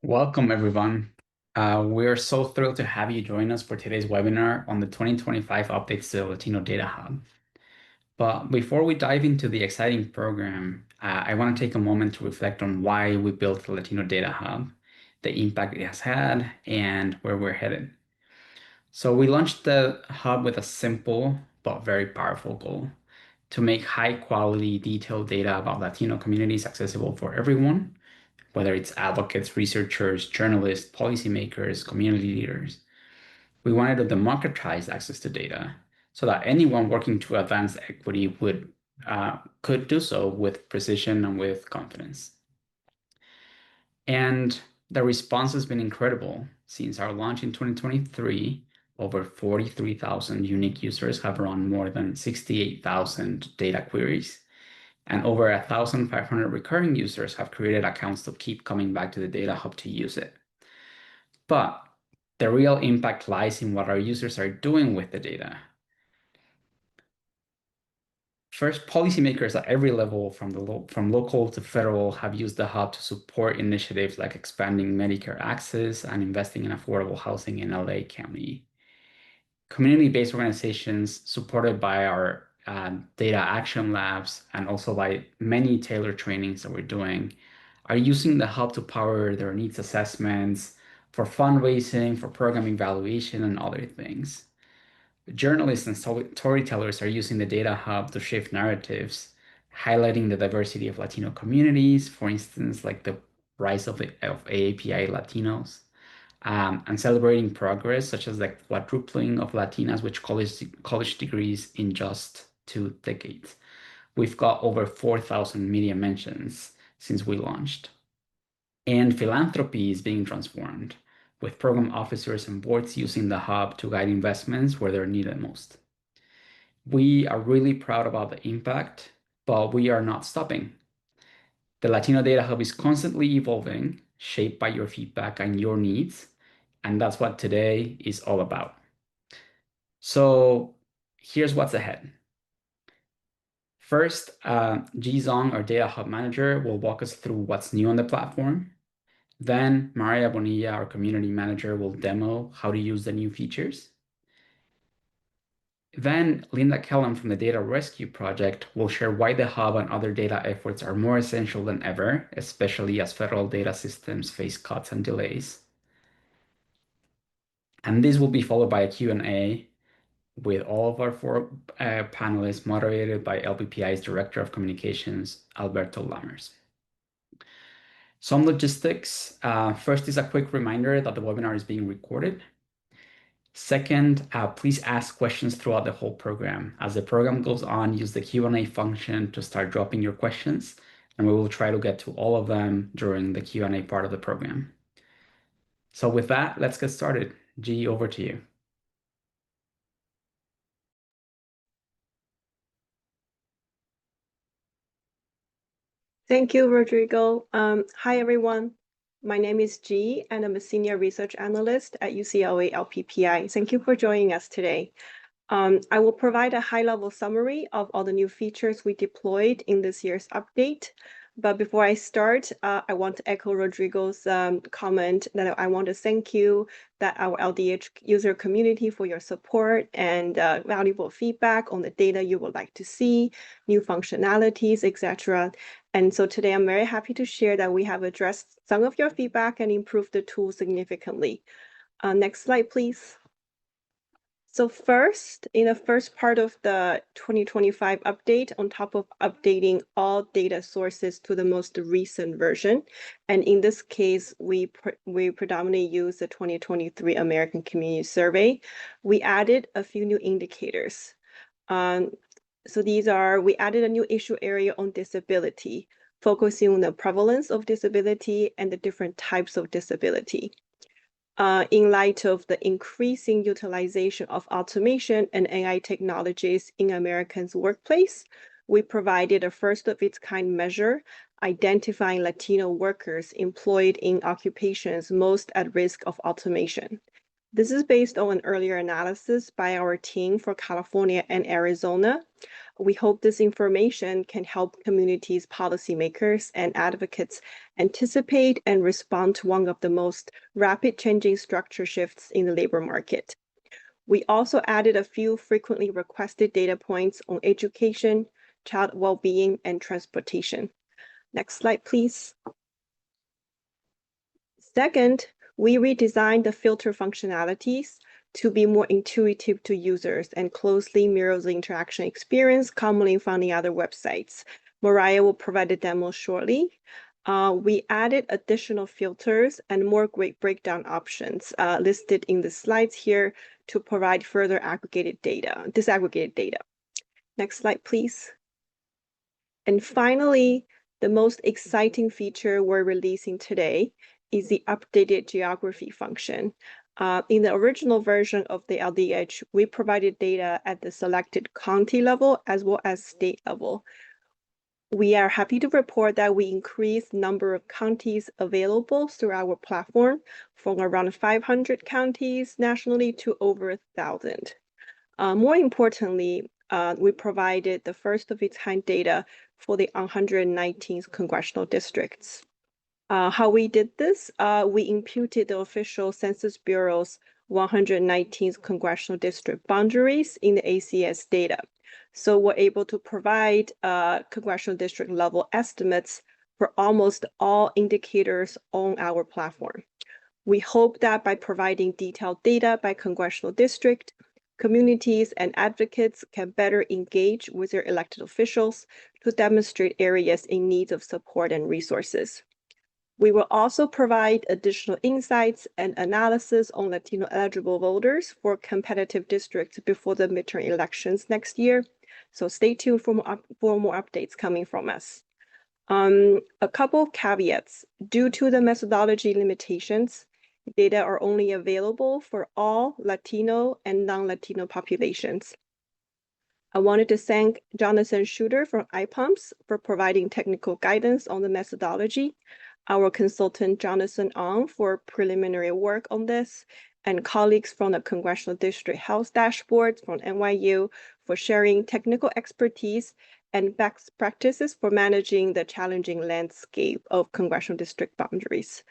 Welcome, everyone. We're so thrilled to have you join us for today's webinar on the 2025 updates to the Latino Data Hub. But before we dive into the exciting program, I want to take a moment to reflect on why we built the Latino Data Hub, the impact it has had, and where we're headed. So we launched the hub with a simple but very powerful goal to make high quality, detailed data about Latino communities accessible for everyone, whether it's advocates, researchers, journalists, policymakers, community leaders. We wanted to democratize access to data so that anyone working to advance equity could do so with precision and with confidence. And the response has been incredible. Since our launch in 2023, over 43,000 unique users have run more than 68,000 data queries, and over 1,500 recurring users have created accounts to keep coming back to the Data Hub to use it. But the real impact lies in what our users are doing with the data. First, policymakers at every level, from local to federal, have used the hub to support initiatives like expanding Medicare access and investing in affordable housing in LA County. Community-based organizations supported by our data action labs and also by many tailored trainings that we're doing are using the hub to power their needs assessments for fundraising, for program evaluation, and other things. Journalists and storytellers are using the Data Hub to shift narratives, highlighting the diversity of Latino communities, for instance, like the rise of AAPI Latinos, and celebrating progress, such as the quadrupling of Latinas with college degrees in just 2 decades. We've got over 4,000 media mentions since we launched. And philanthropy is being transformed, with program officers and boards using the hub to guide investments where they're needed most. We are really proud about the impact, but we are not stopping. The Latino Data Hub is constantly evolving, shaped by your feedback and your needs, and that's what today is all about. So here's what's ahead. First, Ji Zong, our Data Hub manager, will walk us through what's new on the platform. Then Maria Bonilla, our community manager, will demo how to use the new features. Then Linda Kellum from the Data Rescue Project will share why the hub and other data efforts are more essential than ever, especially as federal data systems face cuts and delays. And this will be followed by a Q&A with all of our four panelists, moderated by LPPI's Director of Communications, Alberto Lammers. Some logistics. First is a quick reminder that the webinar is being recorded. Second, please ask questions throughout the whole program. As the program goes on, use the Q&A function to start dropping your questions, and we will try to get to all of them during the Q&A part of the program. So with that, let's get started. G, over to you. Thank you, Rodrigo. Hi, everyone. My name is Ji, and I'm a senior research analyst at UCLA LPPI. Thank you for joining us today. I will provide a high-level summary of all the new features we deployed in this year's update. But before I start, I want to echo Rodrigo's comment that I want to thank you, that our LDH user community, for your support and valuable feedback on the data you would like to see, new functionalities, etc. And so today I'm very happy to share that we have addressed some of your feedback and improved the tool significantly. Next slide, please. So first, in the first part of the 2025 update, on top of updating all data sources to the most recent version, and in this case, we predominantly use the 2023 American Community Survey, we added a few new indicators. So we added a new issue area on disability, focusing on the prevalence of disability and the different types of disability. In light of the increasing utilization of automation and AI technologies in Americans' workplace, we provided a first-of-its-kind measure identifying Latino workers employed in occupations most at risk of automation. This is based on an earlier analysis by our team for California and Arizona, We hope this information can help communities, policymakers, and advocates anticipate and respond to one of the most rapid changing structure shifts in the labor market. We also added a few frequently requested data points on education, child well-being, and transportation. Next slide, please. Second, we redesigned the filter functionalities to be more intuitive to users and closely mirrors the interaction experience commonly found in other websites. Mariah will provide a demo shortly. We added additional filters and more great breakdown options listed in the slides here to provide further disaggregated data. Next slide, please. And finally, the most exciting feature we're releasing today is the updated geography function. In the original version of the LDH, we provided data at the selected county level as well as state level. We are happy to report that we increased the number of counties available through our platform from around 500 counties nationally to over 1,000. More importantly, we provided the first of its kind data for the 119th congressional districts. How we did this, we imputed the official Census Bureau's 119th congressional district boundaries in the ACS data. So we're able to provide congressional district level estimates for almost all indicators on our platform. We hope that by providing detailed data by congressional district, communities and advocates can better engage with their elected officials to demonstrate areas in need of support and resources. We will also provide additional insights and analysis on Latino eligible voters for competitive districts before the midterm elections next year. So stay tuned for more updates coming from us. A couple of caveats. Due to the methodology limitations, data are only available for all Latino and non-Latino populations. I wanted to thank Jonathan Shooter from IPUMS for providing technical guidance on the methodology, our consultant Jonathan Ong for preliminary work on this, and colleagues from the Congressional District Health Dashboard from NYU for sharing technical expertise and best practices for managing the challenging landscape of congressional district boundaries.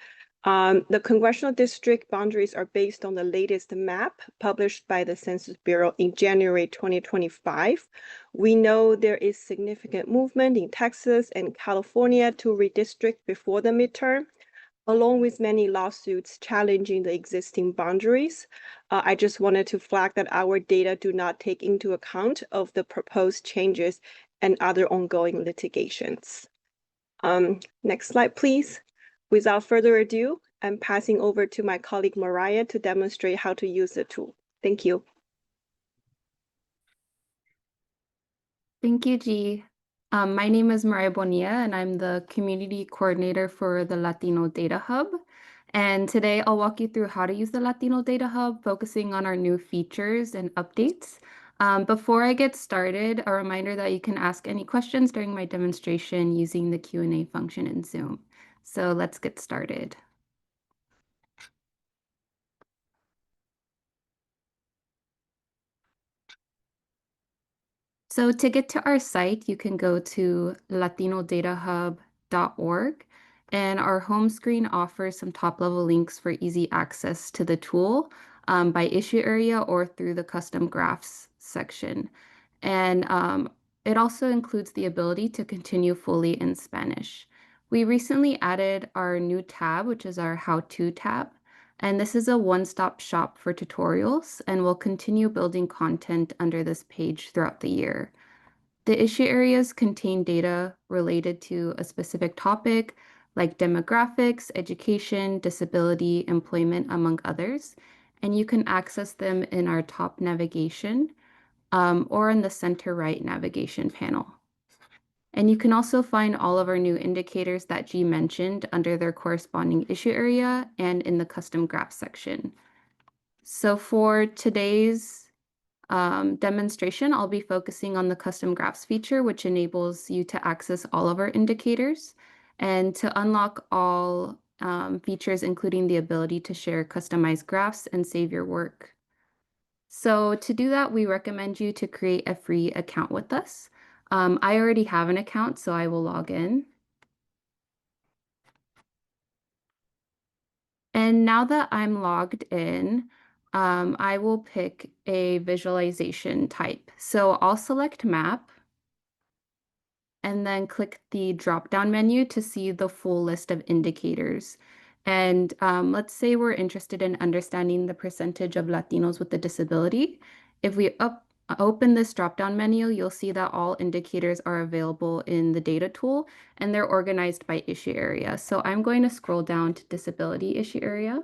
The congressional district boundaries are based on the latest map published by the Census Bureau in January 2025. We know there is significant movement in Texas and California to redistrict before the midterm, along with many lawsuits challenging the existing boundaries. I just wanted to flag that our data do not take into account of the proposed changes and other ongoing litigations. Next slide, please. Without further ado, I'm passing over to my colleague Mariah to demonstrate how to use the tool. Thank you. Thank you, G. My name is Mariah Bonilla, and I'm the community coordinator for the Latino Data Hub. And today I'll walk you through how to use the Latino Data Hub, focusing on our new features and updates. Before I get started, a reminder that you can ask any questions during my demonstration using the Q&A function in Zoom. So let's get started. So to get to our site, you can go to latinodatahub.org, and our home screen offers some top-level links for easy access to the tool by issue area or through the custom graphs section. And it also includes the ability to continue fully in Spanish. We recently added our new tab, which is our How-To tab. And this is a one-stop shop for tutorials, and we'll continue building content under this page throughout the year. The issue areas contain data related to a specific topic, like demographics, education, disability, employment, among others. And you can access them in our top navigation or in the center right navigation panel. And you can also find all of our new indicators that G mentioned under their corresponding issue area and in the custom graph section. So for today's demonstration, I'll be focusing on the custom graphs feature, which enables you to access all of our indicators and to unlock all features, including the ability to share customized graphs and save your work. So to do that, we recommend you to create a free account with us. I already have an account, so I will log in. And now that I'm logged in, I will pick a visualization type. So I'll select map and then click the drop-down menu to see the full list of indicators. And let's say we're interested in understanding the percentage of Latinos with a disability. If we open this drop-down menu, you'll see that all indicators are available in the data tool, and they're organized by issue area. So I'm going to scroll down to disability issue area.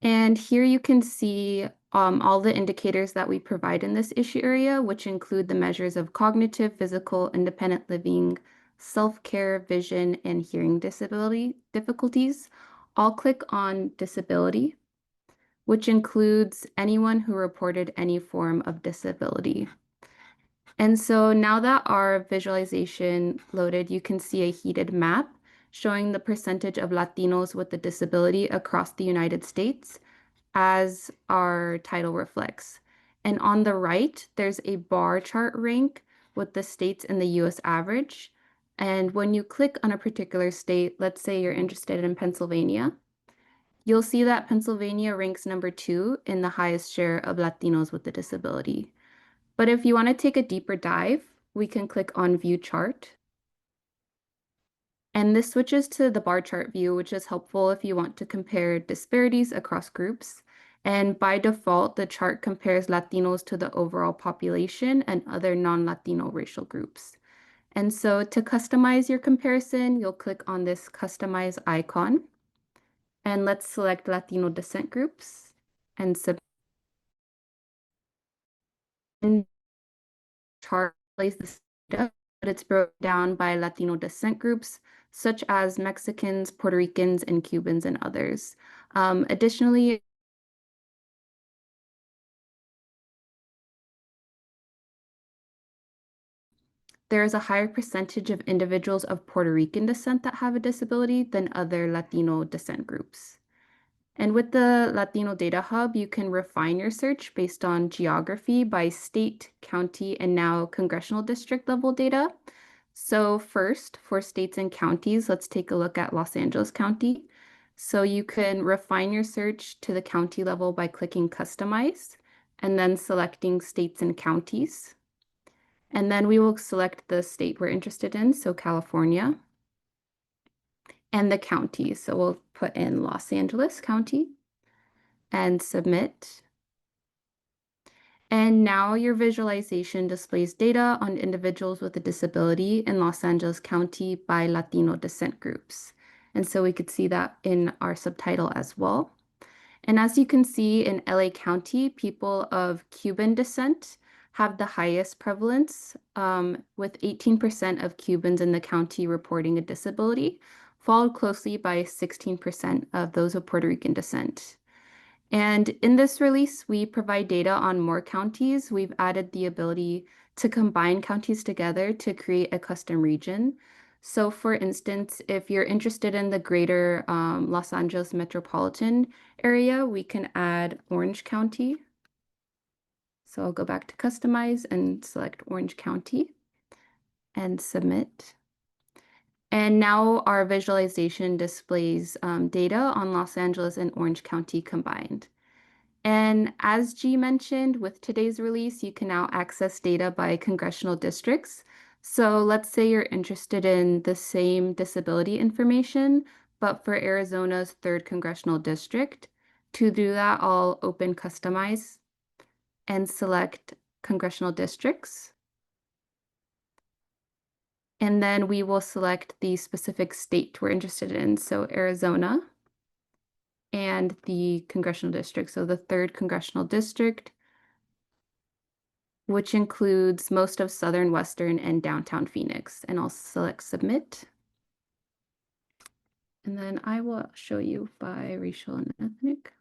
And here you can see all the indicators that we provide in this issue area, which include the measures of cognitive, physical, independent living, self-care, vision, and hearing disability difficulties. I'll click on disability, which includes anyone who reported any form of disability. And so now that our visualization loaded, you can see a heated map showing the percentage of Latinos with a disability across the United States, as our title reflects. And on the right, there's a bar chart rank with the states and the US average. And when you click on a particular state, let's say you're interested in Pennsylvania, you'll see that Pennsylvania ranks number 2 in the highest share of Latinos with a disability. But if you want to take a deeper dive, we can click on View Chart. And this switches to the bar chart view, which is helpful if you want to compare disparities across groups. And by default, the chart compares Latinos to the overall population and other non-Latino racial groups. And so to customize your comparison, you'll click on this Customize icon. And let's select Latino descent groups and submit. Chart displays this data, but it's broken down by Latino descent groups, such as Mexicans, Puerto Ricans, and Cubans, and others. Additionally, there is a higher percentage of individuals of Puerto Rican descent that have a disability than other Latino descent groups. And with the Latino Data Hub, you can refine your search based on geography by state, county, and now congressional district level data. So first, for states and counties, let's take a look at Los Angeles County. So you can refine your search to the county level by clicking Customize and then selecting states and counties. And then we will select the state we're interested in, so California, and the county. So we'll put in Los Angeles County and submit. And now your visualization displays data on individuals with a disability in Los Angeles County by Latino descent groups. And so we could see that in our subtitle as well. And as you can see in LA County, people of Cuban descent have the highest prevalence, with 18% of Cubans in the county reporting a disability, followed closely by 16% of those of Puerto Rican descent. And in this release, we provide data on more counties. We've added the ability to combine counties together to create a custom region. So for instance, if you're interested in the greater Los Angeles metropolitan area, we can add Orange County. So I'll go back to Customize and select Orange County and submit. And now our visualization displays data on Los Angeles and Orange County combined. And as G mentioned, with today's release, you can now access data by congressional districts. So let's say you're interested in the same disability information, but for Arizona's 3rd congressional district. To do that, I'll open Customize and select congressional districts. And then we will select the specific state we're interested in. So Arizona and the congressional district. So the 3rd congressional district, which includes most of southern, western, and downtown Phoenix. And I'll select submit. And then I will show you by racial and ethnic.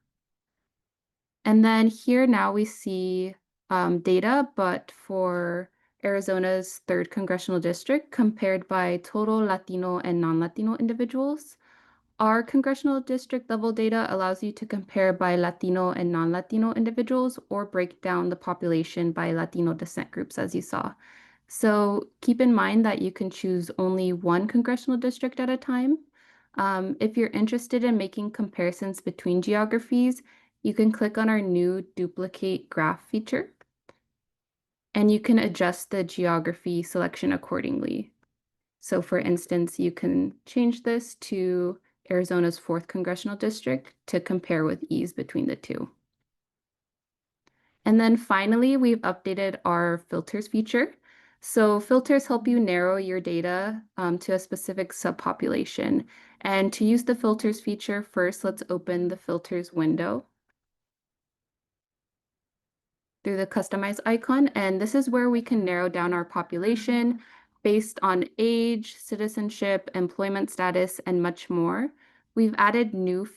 And then here now we see data, but for Arizona's 3rd congressional district compared by total Latino and non-Latino individuals. Our congressional district level data allows you to compare by Latino and non-Latino individuals or break down the population by Latino descent groups, as you saw. So keep in mind that you can choose only one congressional district at a time. If you're interested in making comparisons between geographies, you can click on our new duplicate graph feature, and you can adjust the geography selection accordingly. So for instance, you can change this to Arizona's 4th congressional district to compare with ease between the two. And then finally, we've updated our filters feature. So filters help you narrow your data to a specific subpopulation. And to use the filters feature, first, let's open the filters window through the customize icon. And this is where we can narrow down our population based on age, citizenship, employment status, and much more. We've added new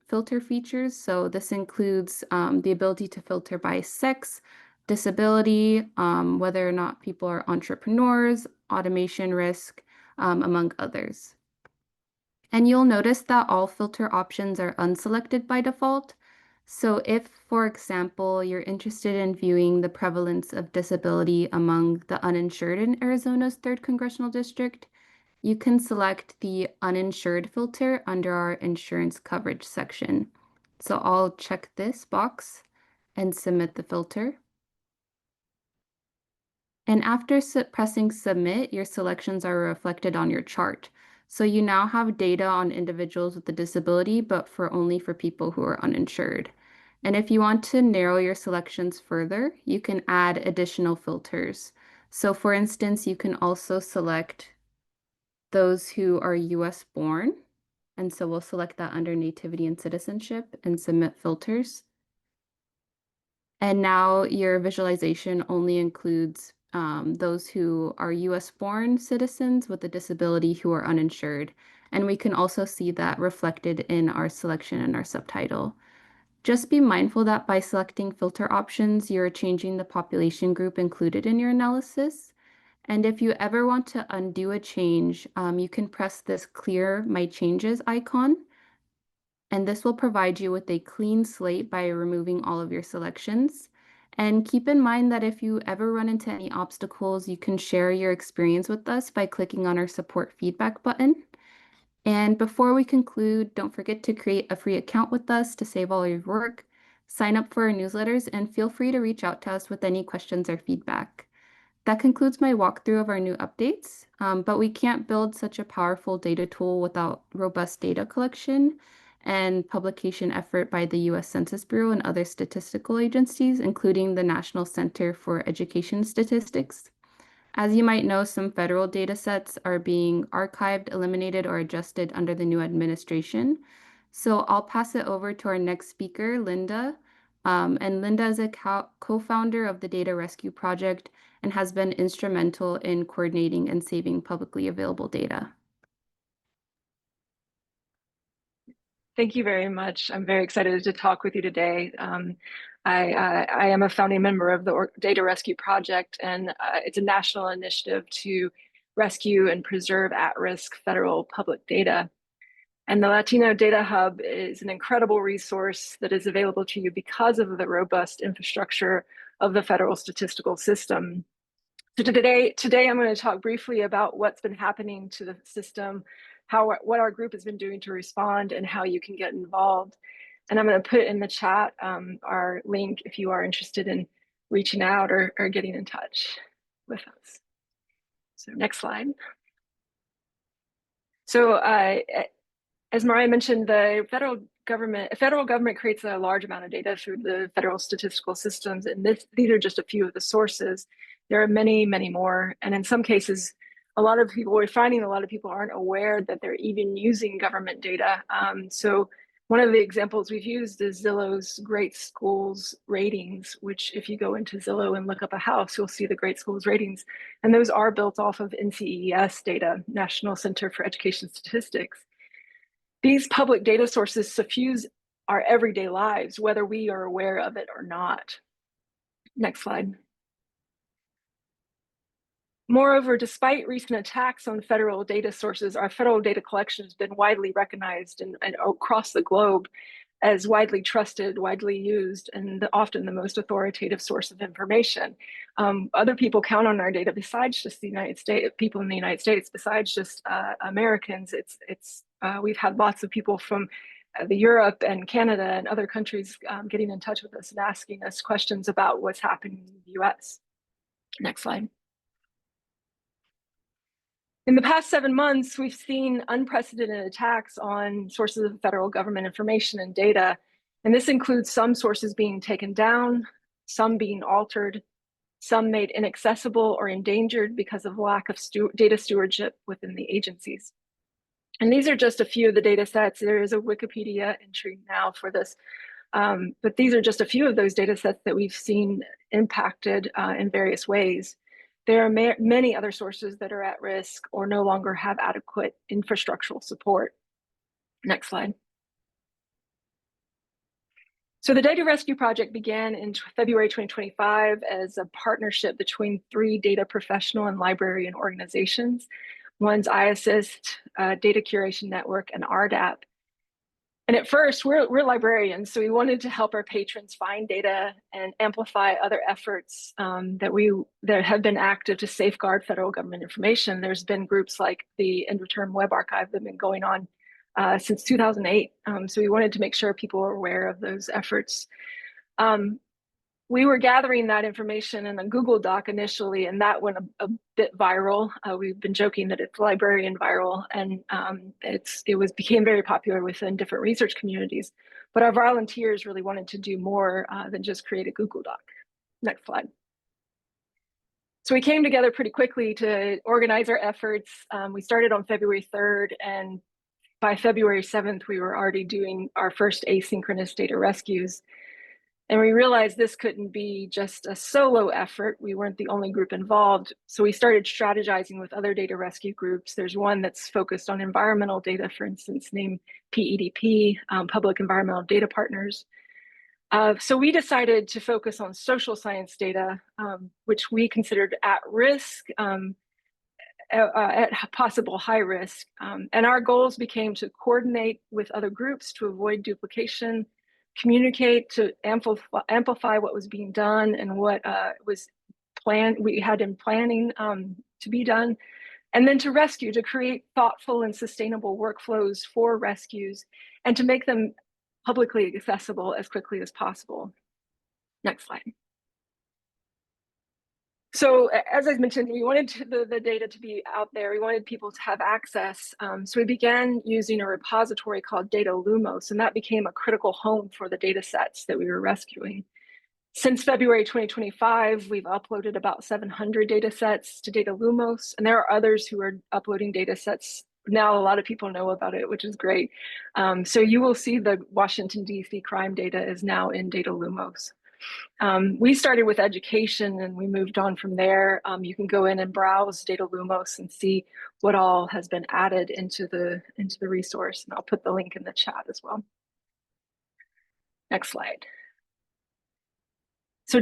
filter features. So this includes the ability to filter by sex, disability, whether or not people are entrepreneurs, automation risk, among others. And you'll notice that all filter options are unselected by default. So if, for example, you're interested in viewing the prevalence of disability among the uninsured in Arizona's 3rd congressional district, you can select the uninsured filter under our insurance coverage section. So I'll check this box and submit the filter. And after pressing submit, your selections are reflected on your chart. So you now have data on individuals with a disability, but only for people who are uninsured. And if you want to narrow your selections further, you can add additional filters. So for instance, you can also select those who are US born. And so we'll select that under nativity and citizenship and submit filters. And now your visualization only includes those who are US born citizens with a disability who are uninsured. And we can also see that reflected in our selection and our subtitle. Just be mindful that by selecting filter options, you're changing the population group included in your analysis. And if you ever want to undo a change, you can press this clear my changes icon. And this will provide you with a clean slate by removing all of your selections. And keep in mind that if you ever run into any obstacles, you can share your experience with us by clicking on our support feedback button. And before we conclude, don't forget to create a free account with us to save all your work, sign up for our newsletters, and feel free to reach out to us with any questions or feedback. That concludes my walkthrough of our new updates, but we can't build such a powerful data tool without robust data collection and publication effort by the U.S. Census Bureau and other statistical agencies, including the National Center for Education Statistics. As you might know, some federal data sets are being archived, eliminated, or adjusted under the new administration. So I'll pass it over to our next speaker, Linda. And Linda is a co-founder of the Data Rescue Project and has been instrumental in coordinating and saving publicly available data. Thank you very much. I'm very excited to talk with you today. I am a founding member of the Data Rescue Project, and it's a national initiative to rescue and preserve at-risk federal public data. And the Latino Data Hub is an incredible resource that is available to you because of the robust infrastructure of the federal statistical system. So today I'm going to talk briefly about what's been happening to the system, what our group has been doing to respond, and how you can get involved. And I'm going to put in the chat our link if you are interested in reaching out or getting in touch with us. So next slide. So as Mariah mentioned, the federal government creates a large amount of data through the federal statistical systems, and these are just a few of the sources. There are many, many more, and in some cases, we're finding a lot of people aren't aware that they're even using government data. So one of the examples we've used is Zillow's Great Schools ratings, which if you go into Zillow and look up a house, you'll see the Great Schools ratings, and those are built off of NCES data, National Center for Education Statistics. These public data sources suffuse our everyday lives, whether we are aware of it or not. Next slide. Moreover, despite recent attacks on federal data sources, our federal data collection has been widely recognized and across the globe as widely trusted, widely used, and often the most authoritative source of information. Other people count on our data besides just the United States, people in the United States, besides just Americans. We've had lots of people from the Europe and Canada and other countries getting in touch with us and asking us questions about what's happening in the US. Next slide. In the past 7 months, we've seen unprecedented attacks on sources of federal government information and data. And this includes some sources being taken down, some being altered, some made inaccessible or endangered because of lack of data stewardship within the agencies. And these are just a few of the data sets. There is a Wikipedia entry now for this, but these are just a few of those data sets that we've seen impacted in various ways. There are many other sources that are at risk or no longer have adequate infrastructural support. Next slide. So the Data Rescue Project began in February 2025 as a partnership between 3 data professional and librarian organizations. One's iAssist, Data Curation Network, and RDAP. And at first, we're librarians, so we wanted to help our patrons find data and amplify other efforts that have been active to safeguard federal government information. There's been groups like the End-of-Term Web Archive that have been going on since 2008. So we wanted to make sure people were aware of those efforts. We were gathering that information in a Google Doc initially, and that went a bit viral. We've been joking that it's librarian viral, and it became very popular within different research communities. But our volunteers really wanted to do more than just create a Google Doc. Next slide. So we came together pretty quickly to organize our efforts. We started on February 3rd, and by February 7th, we were already doing our first asynchronous data rescues. And we realized this couldn't be just a solo effort. We weren't the only group involved. So we started strategizing with other data rescue groups. There's one that's focused on environmental data, for instance, named PEDP, Public Environmental Data Partners. So we decided to focus on social science data, which we considered at risk, at possible high risk. And our goals became to coordinate with other groups to avoid duplication, communicate to amplify what was being done and what was planned, we had in planning to be done, and then to rescue, to create thoughtful and sustainable workflows for rescues and to make them publicly accessible as quickly as possible. Next slide. So as I mentioned, we wanted the data to be out there. We wanted people to have access. So we began using a repository called Data Lumos, and that became a critical home for the data sets that we were rescuing. Since February 2025, we've uploaded about 700 data sets to Data Lumos, and there are others who are uploading data sets. Now a lot of people know about it, which is great. So you will see the Washington, D.C. crime data is now in Data Lumos. We started with education and we moved on from there. You can go in and browse Data Lumos and see what all has been added into the resource. And I'll put the link in the chat as well. Next slide. So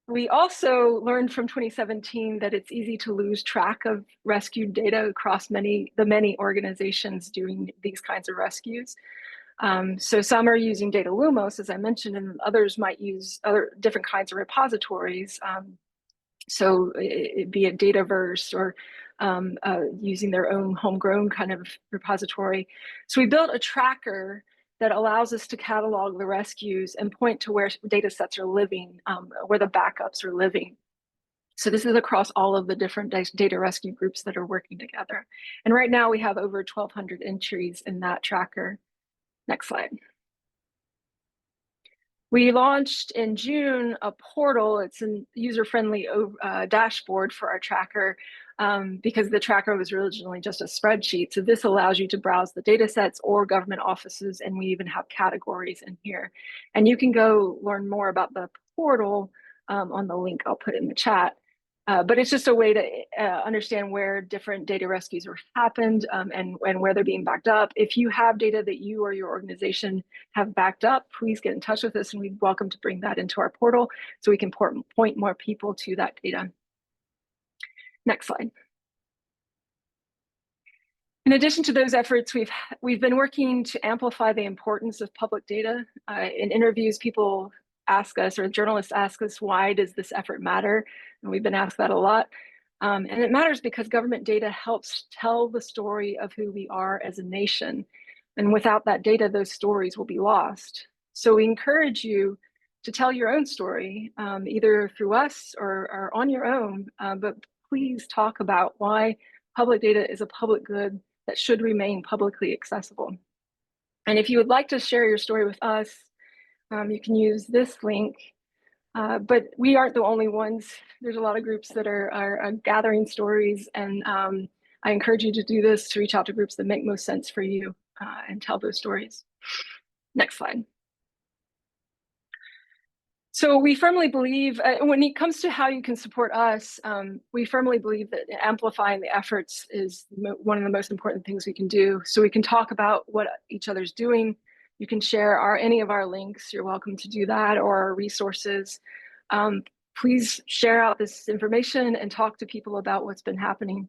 we also learned from 2017 that it's easy to lose track of rescued data across the many organizations doing these kinds of rescues. So some are using Data Lumos, as I mentioned, and others might use other different kinds of repositories. So be it Dataverse or using their own homegrown kind of repository. So we built a tracker that allows us to catalog the rescues and point to where data sets are living, where the backups are living. So this is across all of the different data rescue groups that are working together. And right now we have over 1,200 entries in that tracker. Next slide. We launched in June a portal. It's a user-friendly dashboard for our tracker because the tracker was originally just a spreadsheet. So this allows you to browse the data sets or government offices, and we even have categories in here. And you can go learn more about the portal on the link I'll put in the chat. But it's just a way to understand where different data rescues have happened and where they're being backed up. If you have data that you or your organization have backed up, please get in touch with us and we'd welcome to bring that into our portal so we can point more people to that data. Next slide. In addition to those efforts, we've been working to amplify the importance of public data. In interviews, people ask us, or journalists ask us, why does this effort matter? And we've been asked that a lot. And it matters because government data helps tell the story of who we are as a nation. And without that data, those stories will be lost. So we encourage you to tell your own story, either through us or on your own, but please talk about why public data is a public good that should remain publicly accessible. And if you would like to share your story with us, you can use this link, but we aren't the only ones. There's a lot of groups that are gathering stories, and I encourage you to do this, to reach out to groups that make most sense for you and tell those stories. Next slide. So we firmly believe, when it comes to how you can support us, we firmly believe that amplifying the efforts is one of the most important things we can do. So we can talk about what each other's doing. You can share any of our links. You're welcome to do that, or our resources. Please share out this information and talk to people about what's been happening.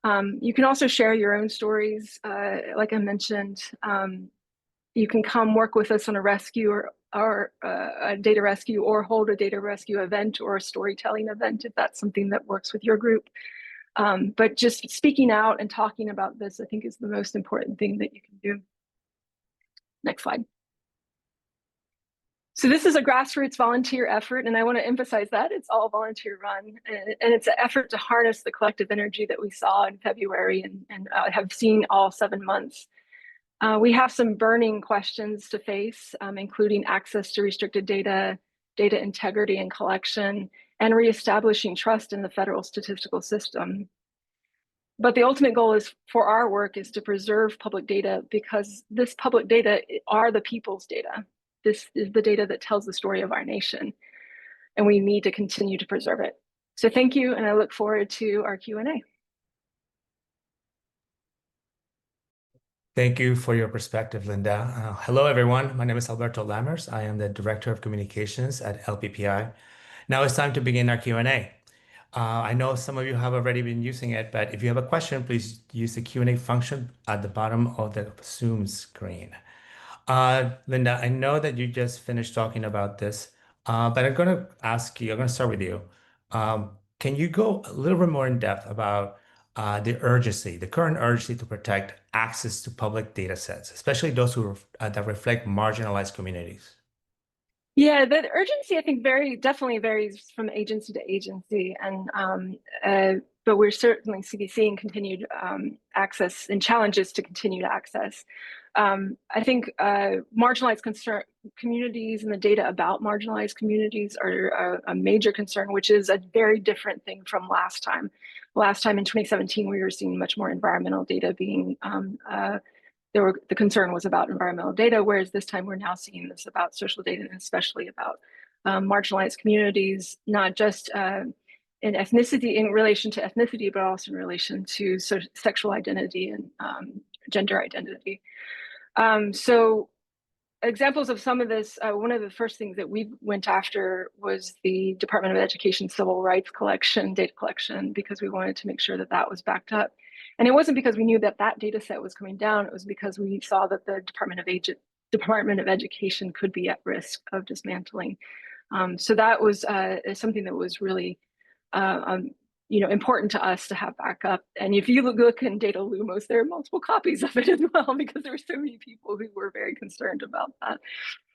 You can also share your own stories. Like I mentioned, you can come work with us on a rescue or a data rescue, or hold a data rescue event or a storytelling event if that's something that works with your group. But just speaking out and talking about this, I think, is the most important thing that you can do. Next slide. So this is a grassroots volunteer effort, and I want to emphasize that it's all volunteer run, and it's an effort to harness the collective energy that we saw in February and have seen all 7 months. We have some burning questions to face, including access to restricted data, data integrity and collection, and reestablishing trust in the federal statistical system. But the ultimate goal for our work is to preserve public data, because this public data are the people's data. This is the data that tells the story of our nation, and we need to continue to preserve it. So thank you, and I look forward to our Q&A. Thank you for your perspective, Linda. Hello, everyone. My name is Alberto Lammers. I am the Director of Communications at LPPI. Now it's time to begin our Q&A. I know some of you have already been using it, but if you have a question, please use the Q&A function at the bottom of the Zoom screen. Linda, I know that you just finished talking about this, but I'm going to ask you, I'm going to start with you. Can you go a little bit more in depth about the urgency, the current urgency to protect access to public data sets, especially those who that reflect marginalized communities? Yeah, the urgency, I think, definitely varies from agency to agency, and but we're certainly seeing continued access and challenges to continued access. I think marginalized communities and the data about marginalized communities are a major concern, which is a very different thing from last time. Last time in 2017, we were seeing much more environmental data being the concern was about environmental data, whereas this time we're now seeing this about social data, and especially about marginalized communities, not just in ethnicity, in relation to ethnicity, but also in relation to sexual identity and gender identity. So examples of some of this, one of the first things that we went after was the Department of Education civil rights data collection, because we wanted to make sure that that was backed up. And it wasn't because we knew that that data set was coming down, it was because we saw that the Department of Education could be at risk of dismantling. So that was something that was really important to us to have backup. And if you look in Data Lumos, there are multiple copies of it as well, because there were so many people who were very concerned about that.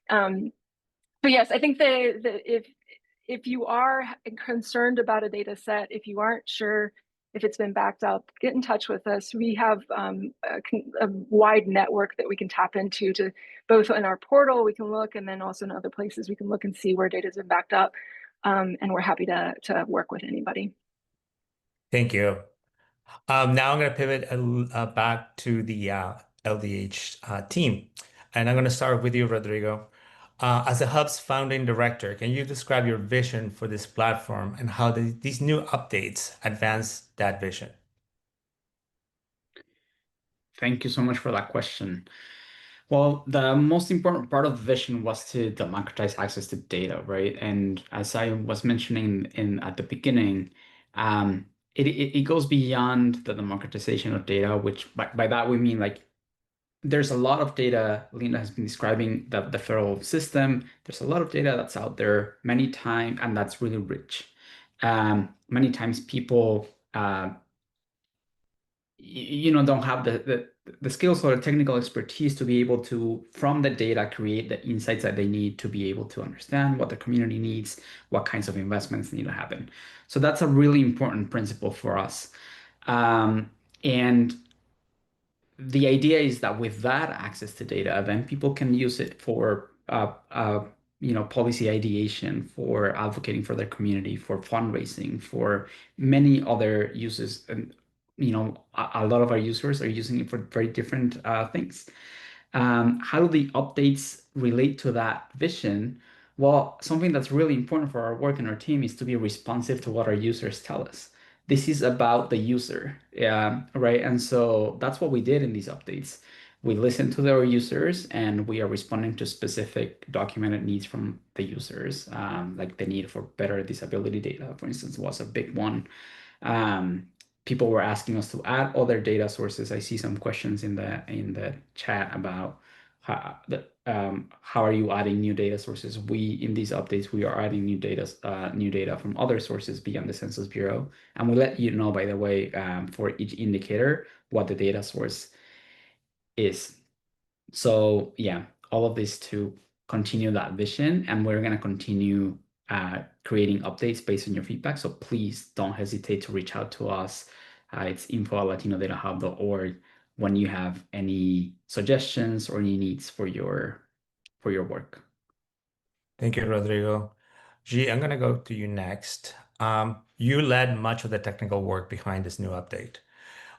But yes, I think if you are concerned about a data set, if you aren't sure if it's been backed up, get in touch with us. We have a wide network that we can tap into, to both in our portal, we can look, and then also in other places we can look and see where data has been backed up. And we're happy to work with anybody. Thank you. Now I'm going to pivot back to the LDH team, and I'm going to start with you, Rodrigo. As the Hub's founding director, can you describe your vision for this platform and how these new updates advance that vision? Thank you so much for that question. Well, the most important part of the vision was to democratize access to data, right? And as I was mentioning in at the beginning, it goes beyond the democratization of data, which by that we mean like there's a lot of data. Linda has been describing the federal system. There's a lot of data that's out there many times, and that's really rich. Many times people don't have the skills or the technical expertise to be able to, from the data, create the insights that they need to be able to understand what the community needs, what kinds of investments need to happen. So that's a really important principle for us. And the idea is that with that access to data, then people can use it for policy ideation, for advocating for their community, for fundraising, for many other uses. And a lot of our users are using it for very different things. How do the updates relate to that vision? Well, something that's really important for our work and our team is to be responsive to what our users tell us. This is about the user, right? And so that's what we did in these updates. We listened to our users and we are responding to specific documented needs from the users, like the need for better disability data, for instance, was a big one. Um, People were asking us to add other data sources. I see some questions in the chat about how are you adding new data sources? In these updates, we are adding new data from other sources beyond the Census Bureau, and we let you know, by the way, for each indicator what the data source is. So yeah, all of this to continue that vision, and we're going to continue creating updates based on your feedback. So please don't hesitate to reach out to us. It's info@latinodatahub.org when you have any suggestions or any needs for your work. Thank you, Rodrigo. G, I'm going to go to you next. You led much of the technical work behind this new update.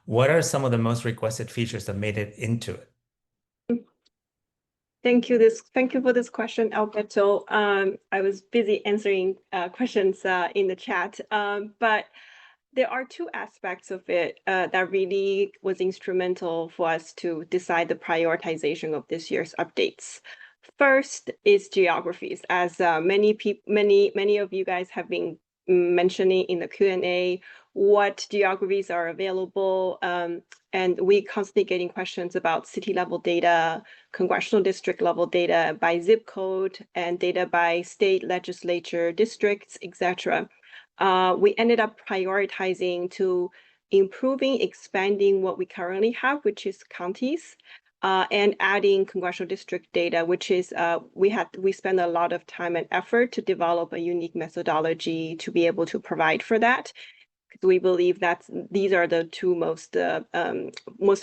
What are some of the most requested features that made it into it? Thank you for this question, Alberto. I was busy answering questions in the chat, but there are two aspects of it that really was instrumental for us to decide the prioritization of this year's updates. First is geographies, as many of you guys have been mentioning in the Q&A, what geographies are available, and we constantly getting questions about city level data, congressional district level data by zip code, and data by state legislature districts, etc. We ended up prioritizing to expanding what we currently have, which is counties, and adding congressional district data, which is we spent a lot of time and effort to develop a unique methodology to be able to provide for that. Because we believe that these are the two most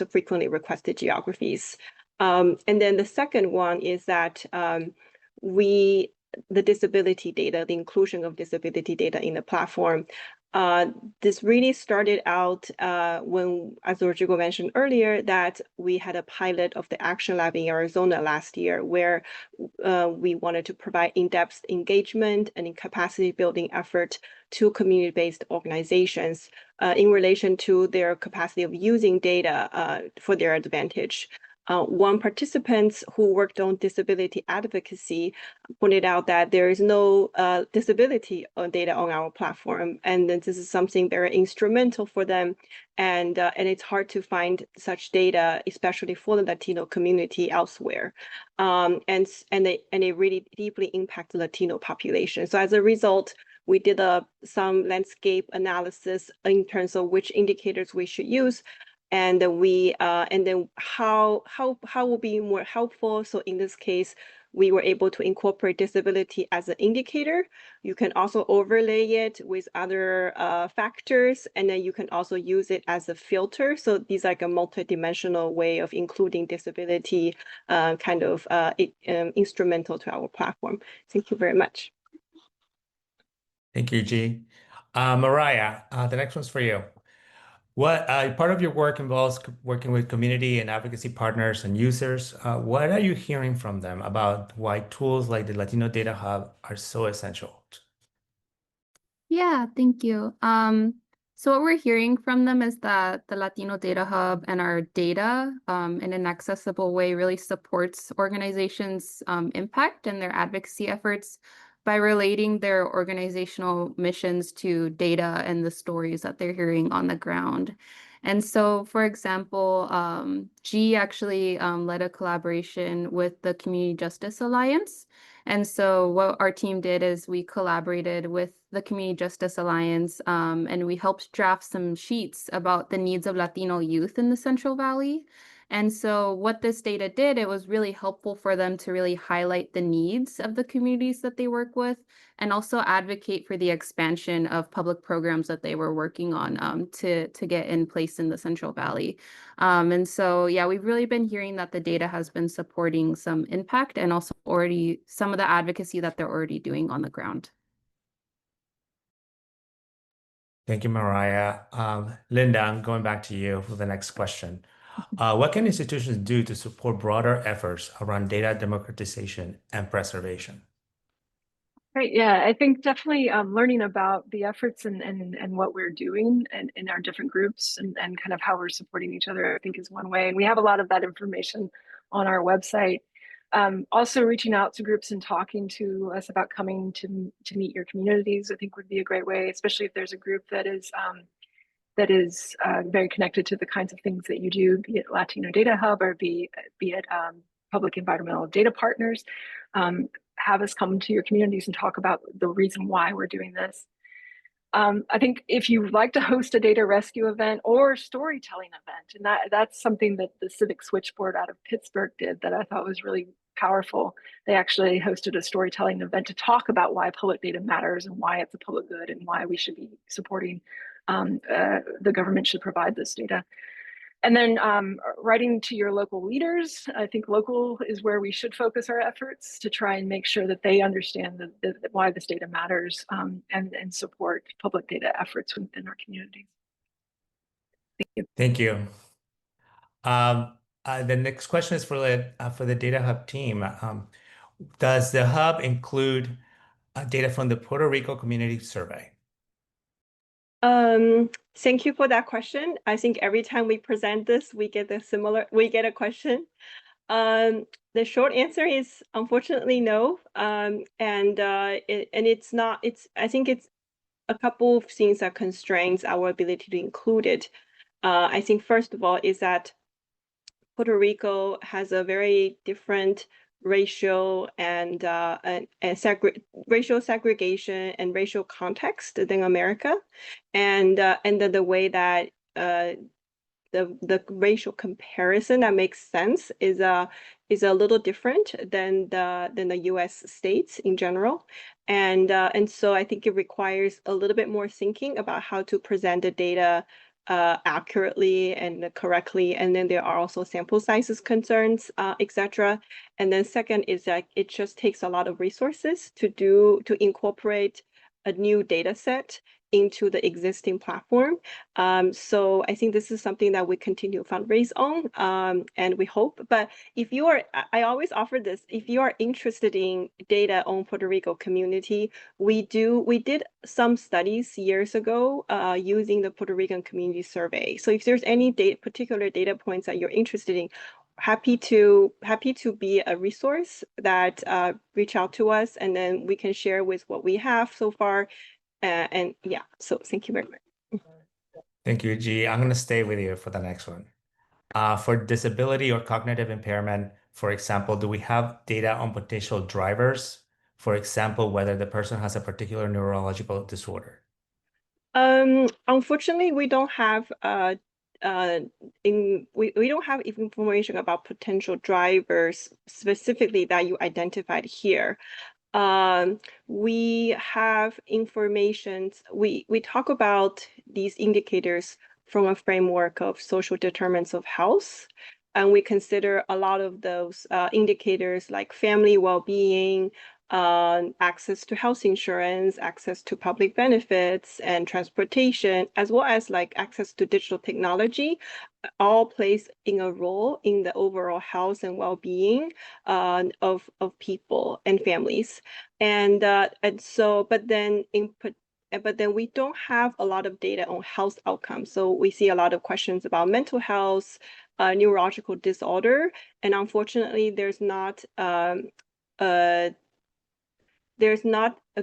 frequently requested geographies. And then the second one is that the disability data, the inclusion of disability data in the platform. This really started out when, as Rodrigo mentioned earlier, that we had a pilot of the Action Lab in Arizona last year, where we wanted to provide in-depth engagement and capacity building effort to community-based organizations in relation to their capacity of using data for their advantage. One participant who worked on disability advocacy pointed out that there is no disability data on our platform, and this is something very instrumental for them, and it's hard to find such data, especially for the Latino community elsewhere, and it really deeply impacts the Latino population. So as a result, we did some landscape analysis in terms of which indicators we should use, and then how will be more helpful. So in this case, we were able to incorporate disability as an indicator. You can also overlay it with other factors, and then you can also use it as a filter. So these are like a multidimensional way of including disability, instrumental to our platform. Thank you very much. Thank you, G. Mariah, the next one's for you. What part of your work involves working with community and advocacy partners and users? What are you hearing from them about why tools like the Latino Data Hub are so essential? Yeah, thank you. So what we're hearing from them is that the Latino Data Hub and our data in an accessible way really supports organizations' impact and their advocacy efforts by relating their organizational missions to data and the stories that they're hearing on the ground. And so, for example, G actually led a collaboration with the Community Justice Alliance. And so what our team did is we collaborated with the Community Justice Alliance, and we helped draft some sheets about the needs of Latino youth in the Central Valley. And so what this data did, it was really helpful for them to really highlight the needs of the communities that they work with and also advocate for the expansion of public programs that they were working on to get in place in the Central Valley. And so, yeah, we've really been hearing that the data has been supporting some impact and also already some of the advocacy that they're already doing on the ground. Thank you, Mariah. Linda, I'm going back to you for the next question. What can institutions do to support broader efforts around data democratization and preservation? Right. Yeah, I think definitely learning about the efforts and what we're doing and in our different groups and kind of how we're supporting each other, I think is one way. And we have a lot of that information on our website. Also reaching out to groups and talking to us about coming to meet your communities, I think would be a great way, especially if there's a group that is very connected to the kinds of things that you do, be it Latino Data Hub or be it public environmental data partners. Have us come to your communities and talk about the reason why we're doing this. I think if you like to host a data rescue event or storytelling event, and that's something that the Civic Switchboard out of Pittsburgh did that I thought was really powerful. They actually hosted a storytelling event to talk about why public data matters and why it's a public good and why we should be supporting the government should provide this data. And then writing to your local leaders, I think local is where we should focus our efforts to try and make sure that they understand why this data matters and support public data efforts within our communities. Thank you. Thank you. The next question is for the Data Hub team. Does the Hub include data from the Puerto Rico Community Survey? Thank you for that question. I think every time we present this, we get a question. The short answer is unfortunately no. I think it's a couple of things that constrains our ability to include it. I think first of all is that Puerto Rico has a very different racial and racial segregation and racial context than America, and then the way that the racial comparison that makes sense is a little different than the U.S. states in general, and so I think it requires a little bit more thinking about how to present the data accurately and correctly. And then there are also sample sizes concerns, etc. And then second is that it just takes a lot of resources to incorporate a new data set into the existing platform. So I think this is something that we continue to fundraise on, and we hope. But if you are, I always offer this, if you are interested in data on Puerto Rico community, we did some studies years ago using the Puerto Rican Community Survey. So if there's any particular data points that you're interested in, happy to be a resource that reach out to us, and then we can share with what we have so far. And yeah, so thank you very much. Thank you, G. I'm going to stay with you for the next one. For disability or cognitive impairment, for example, do we have data on potential drivers? For example, whether the person has a particular neurological disorder? Unfortunately, we don't have we don't have information about potential drivers specifically that you identified here. We have information, we talk about these indicators from a framework of social determinants of health, and we consider a lot of those indicators like family well-being, access to health insurance, access to public benefits and transportation, as well as like access to digital technology, all plays in a role in the overall health and well-being of people and families. And so, but then we don't have a lot of data on health outcomes. So we see a lot of questions about mental health, neurological disorder, and unfortunately, there's not a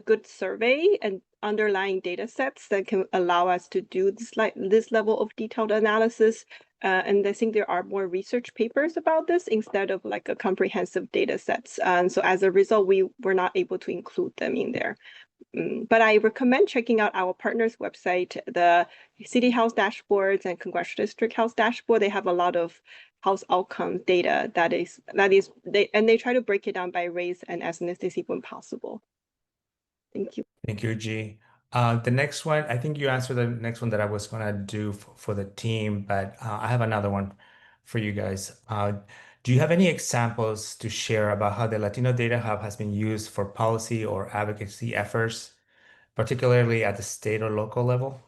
good survey and underlying data sets that can allow us to do this level of detailed analysis. And I think there are more research papers about this instead of like a comprehensive data sets. And so as a result, we were not able to include them in there. But I recommend checking out our partners' website, the city health dashboards and congressional district health dashboard. They have a lot of health outcome data they try to break it down by race and ethnicity when possible. Thank you. Thank you, G. The next one, I think you answered the next one that I was going to do for the team, but I have another one for you guys. Do you have any examples to share about how the Latino Data Hub has been used for policy or advocacy efforts, particularly at the state or local level?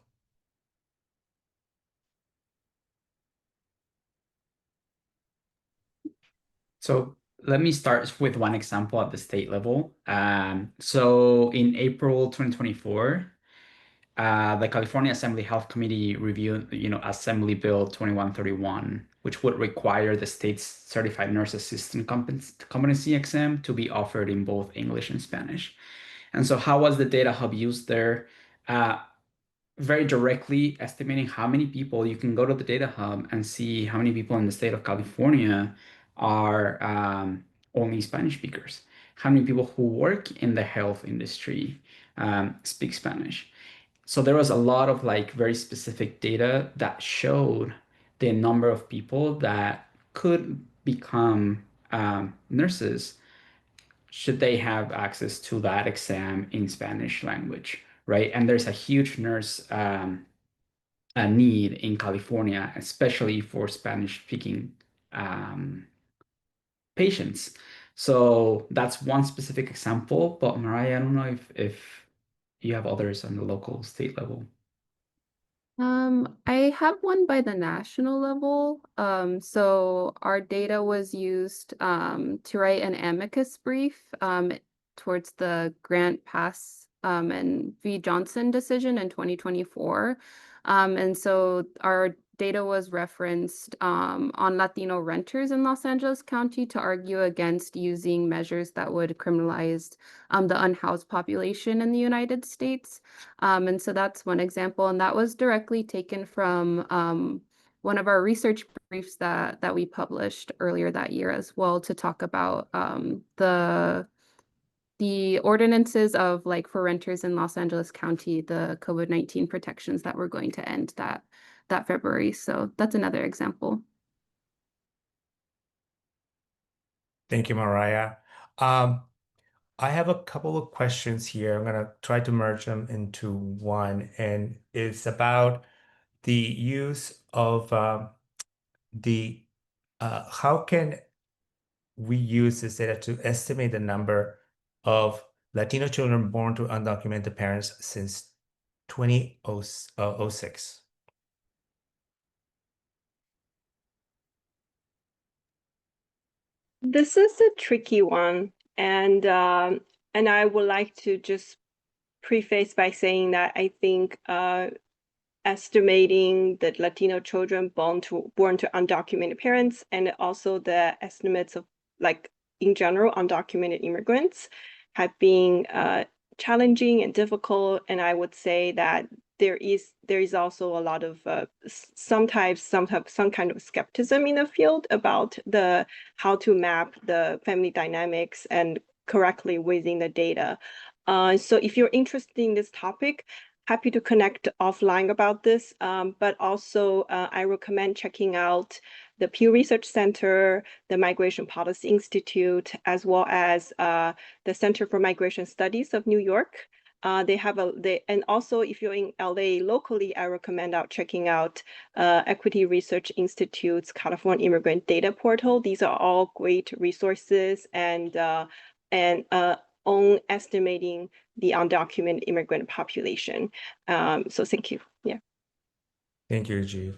So let me start with one example at the state level. So in April 2024, the California Assembly Health Committee reviewed, Assembly Bill 2131, which would require the state's certified nurse assistant competency exam to be offered in both English and Spanish. And so how was the Data Hub used there? Very directly estimating how many people you can go to the Data Hub and see how many people in the state of California are only Spanish speakers. How many people who work in the health industry speak Spanish. So there was a lot of like very specific data that showed the number of people that could become nurses should they have access to that exam in Spanish language, right? And there's a huge nurse need in California, especially for Spanish-speaking patients. So that's one specific example. But Mariah, I don't know if you have others on the local state level. I have one by the national level. So our data was used to write an amicus brief towards the Grant Pass and V. Johnson decision in 2024. And so our data was referenced on Latino renters in Los Angeles County to argue against using measures that would criminalize the unhoused population in the United States. And so that's one example, and that was directly taken from one of our research briefs that we published earlier that year as well to talk about the ordinances of like for renters in Los Angeles County, the COVID-19 protections that were going to end that February. So that's another example. Thank you, Mariah. I have a couple of questions here. I'm going to try to merge them into one, and it's about the use of how can we use this data to estimate the number of Latino children born to undocumented parents since 2006? This is a tricky one, and I would like to just preface by saying that I think estimating that Latino children born to undocumented parents and also the estimates of like in general undocumented immigrants have been challenging and difficult. And I would say that there is also a lot of sometimes some kind of skepticism in the field about how to map the family dynamics and correctly within the data. So if you're interested in this topic, happy to connect offline about this, but also I recommend checking out the Pew Research Center, the Migration Policy Institute, as well as the Center for Migration Studies of New York. And also if you're in LA locally, I recommend checking out Equity Research Institute's California Immigrant Data Portal. These are all great resources and own estimating the undocumented immigrant population. So thank you. Yeah. Thank you, G.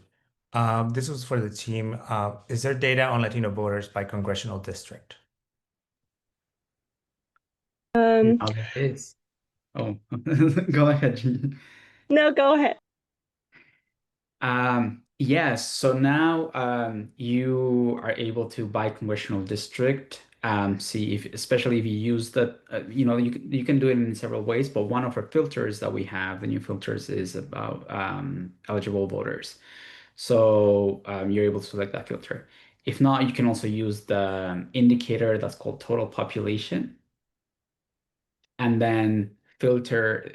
This was for the team. Is there data on Latino voters by congressional district? Now there is. Oh, go ahead, G. No, go ahead. Yes, so now you are able to by congressional district see if, especially if you use the, you can do it in several ways, but one of our filters that we have, the new filters, is about eligible voters. So you're able to select that filter. If not, you can also use the indicator that's called total population, and then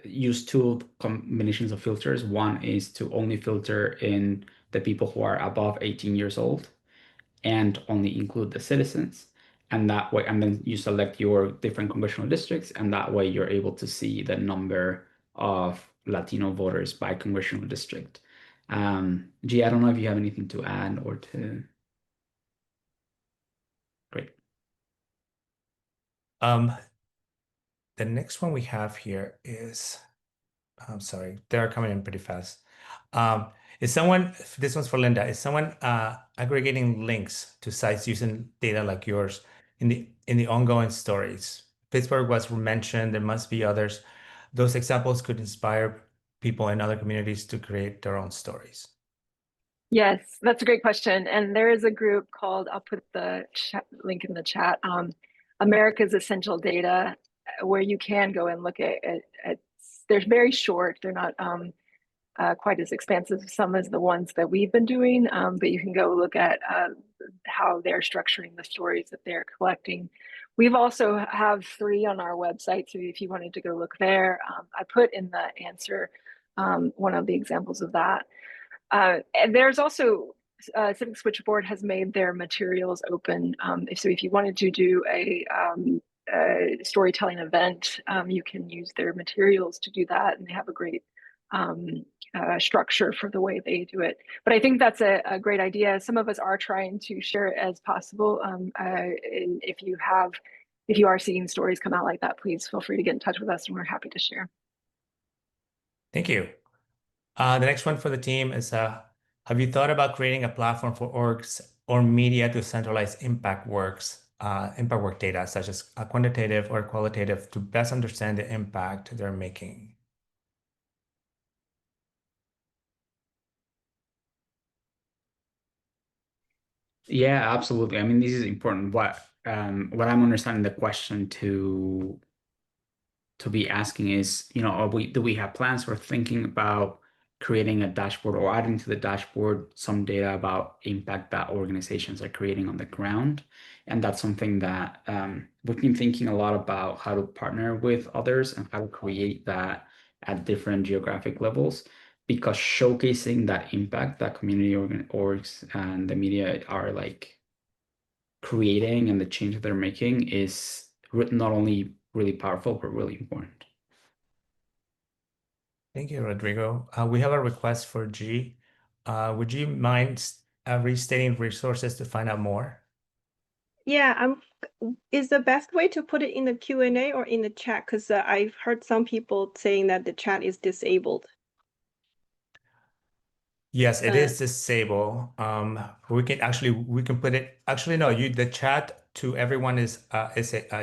use two combinations of filters. One is to only filter in the people who are above 18 years old and only include the citizens. And that way, and then you select your different congressional districts, and that way you're able to see the number of Latino voters by congressional district. G, I don't know if you have anything to add or to. Great. The next one we have here is, I'm sorry, they're coming in pretty fast. This one's for Linda, is someone aggregating links to sites using data like yours in the ongoing stories? Pittsburgh was mentioned, there must be others. Those examples could inspire people in other communities to create their own stories. Yes, that's a great question. And there is a group called, I'll put the link in the chat, America's Essential Data, where you can go and look at they're very short. They're not quite as expansive some as the ones that we've been doing, but you can go look at how they're structuring the stories that they're collecting. We've also have 3 on our website, so if you wanted to go look there, I put in the answer one of the examples of that. And there's also Civic Switchboard has made their materials open. So if you wanted to do a storytelling event, you can use their materials to do that, and they have a great structure for the way they do it. But I think that's a great idea. Some of us are trying to share it as possible. And if you are seeing stories come out like that, please feel free to get in touch with us, and we're happy to share. Thank you. The next one for the team is, have you thought about creating a platform for orgs or media to centralize impact work data, such as quantitative or qualitative, to best understand the impact they're making? Yeah, absolutely. I mean, this is important. What I'm understanding the question to be asking is, do we have plans or thinking about creating a dashboard or adding to the dashboard some data about impact that organizations are creating on the ground? And that's something that we've been thinking a lot about, how to partner with others and how to create that at different geographic levels, because showcasing that impact that community orgs and the media are like creating and the change that they're making is not only really powerful, but really important. Thank you, Rodrigo. We have a request for G. Would you mind restating resources to find out more? Yeah, is the best way to put it in the Q&A or in the chat? Because I've heard some people saying that the chat is disabled. Yes, it is disabled. We can put it. Actually, no. The chat to everyone is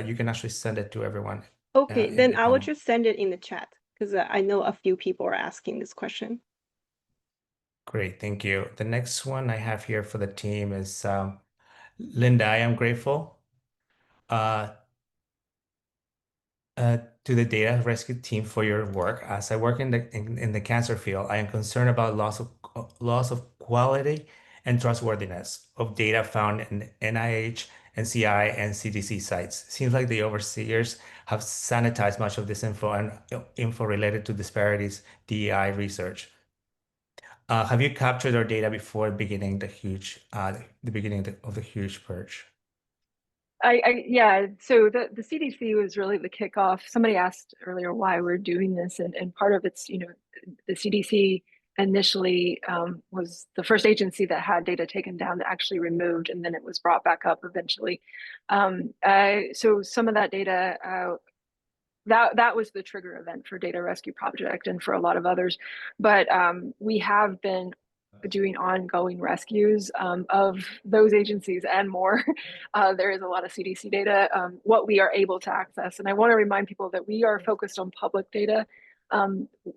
you can actually send it to everyone. Okay, then I will just send it in the chat, because I know a few people are asking this question. Great, thank you. The next one I have here for the team is Linda. I am grateful to the data rescue team for your work. As I work in the cancer field, I am concerned about loss of quality and trustworthiness of data found in NIH, NCI, and CDC sites. Seems like the overseers have sanitized much of this info and info related to disparities DEI research. Have you captured our data before beginning the beginning of the huge purge? Yeah, so the CDC was really the kickoff. Somebody asked earlier why we're doing this, and part of it's, the CDC initially was the first agency that had data taken down, that actually removed, and then it was brought back up eventually. So some of that data that was the trigger event for Data Rescue Project and for a lot of others. But we have been doing ongoing rescues of those agencies and more. There is a lot of CDC data, what we are able to access. And I want to remind people that we are focused on public data.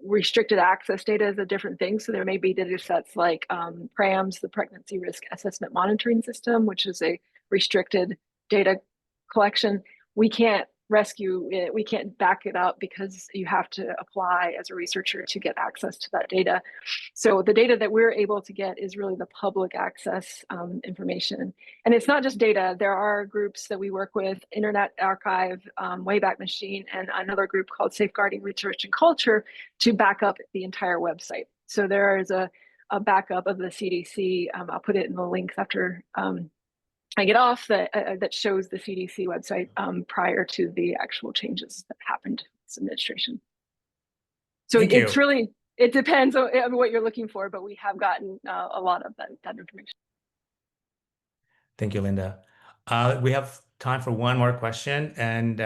Restricted access data is a different thing. So there may be data sets like PRAMS, the Pregnancy Risk Assessment Monitoring System, which is a restricted data collection. We can't rescue it, we can't back it up because you have to apply as a researcher to get access to that data. So the data that we're able to get is really the public access information. And it's not just data. There are groups that we work with, Internet Archive, Wayback Machine, and another group called Safeguarding Research and Culture to back up the entire website. So there is a backup of the CDC. I'll put it in the links after I get off, that shows the CDC website prior to the actual changes that happened in this administration. So it's really, it depends on what you're looking for, but we have gotten a lot of that information. Thank you, Linda. We have time for one more question, and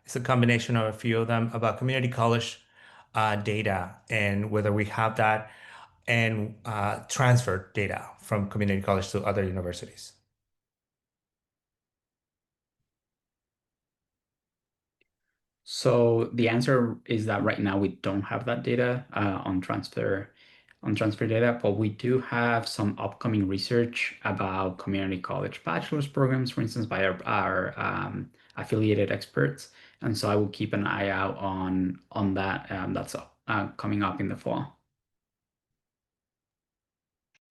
it's a combination of a few of them about community college data and whether we have that and transfer data from community college to other universities. So the answer is that right now we don't have that data on transfer data, but we do have some upcoming research about community college bachelor's programs, for instance, by our affiliated experts. And so I will keep an eye out on that. That's coming up in the fall.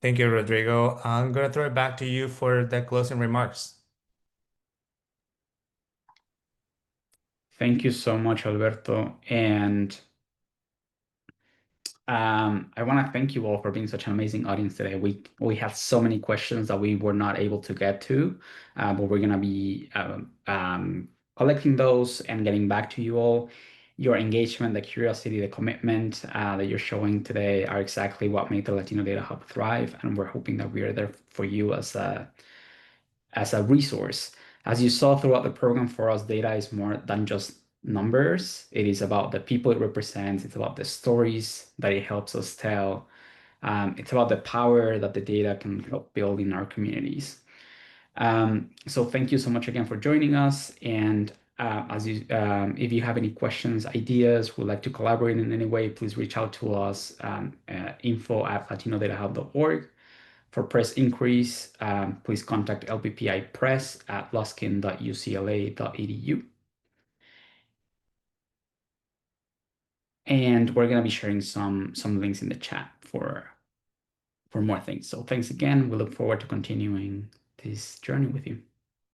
Thank you, Rodrigo. I'm going to throw it back to you for the closing remarks. Thank you so much, Alberto. And I want to thank you all for being such an amazing audience today. We have so many questions that we were not able to get to, but we're going to be collecting those and getting back to you all. Your engagement, the curiosity, the commitment that you're showing today are exactly what made the Latino Data Hub thrive, and we're hoping that we are there for you as a resource. As you saw throughout the program, for us, data is more than just numbers. It is about the people it represents. It's about the stories that it helps us tell. It's about the power that the data can help build in our communities. So thank you so much again for joining us. And if you have any questions, ideas, would like to collaborate in any way, please reach out to us, info@latinodatahub.org. For press inquiries, please contact LPPI Press at luskin.ucla.edu. And we're going to be sharing some links in the chat for more things. So thanks again. We look forward to continuing this journey with you.